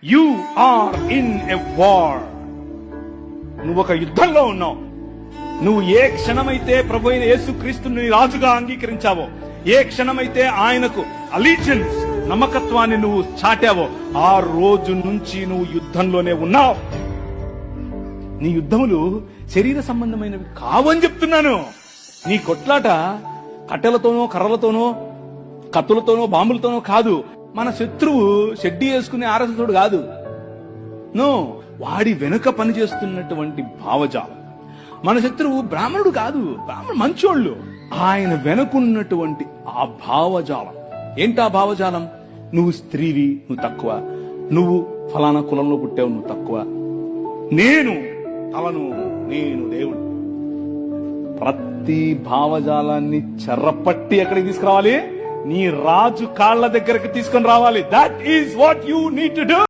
You are in a war. నువ్వు ఒక యుద్ధంలో ఉన్నావు. నువ్వు ఏ క్షణమైతే ప్రభు అయిన యేసుక్రీస్తుని రాజుగా అంగీకరించావో, ఏ క్షణమైతే ఆయనకు అలీజియన్స్ నమ్మకత్వాన్ని నువ్వు చాటావో, ఆ రోజు నుంచి నువ్వు యుద్ధంలోనే ఉన్నావు. నీ యుద్ధములు శరీర సంబంధమైనవి కావని చెప్తున్నాను. నీ కొట్లాట కట్టెలతోనో, కర్రలతోనో, కత్తులతోనో, బాంబులతోనో కాదు. మన శత్రువు షెడ్డి వేసుకునే ఆరసతుడు కాదు. నో, వాడి వెనుక పనిచేస్తున్నటువంటి భావజాలం. మన శత్రువు బ్రాహ్మణుడు కాదు, బ్రాహ్మణుడు మంచోళ్ళు. ఆయన వెనుకున్నటువంటి ఆ భావజాలం. ఏంటా భావజాలం? నువ్వు స్త్రీవి, నువ్వు తక్కువ. నువ్వు ఫలానా కులంలో పుట్టావు, నువ్వు తక్కువ. నేను తలను, నేను దేవుడు. ప్రతి భావజాలాన్ని చెరపట్టి ఎక్కడికి తీసుకురావాలి? నీ రాజు కాళ్ల దగ్గరికి తీసుకొని రావాలి. That is what you need to do.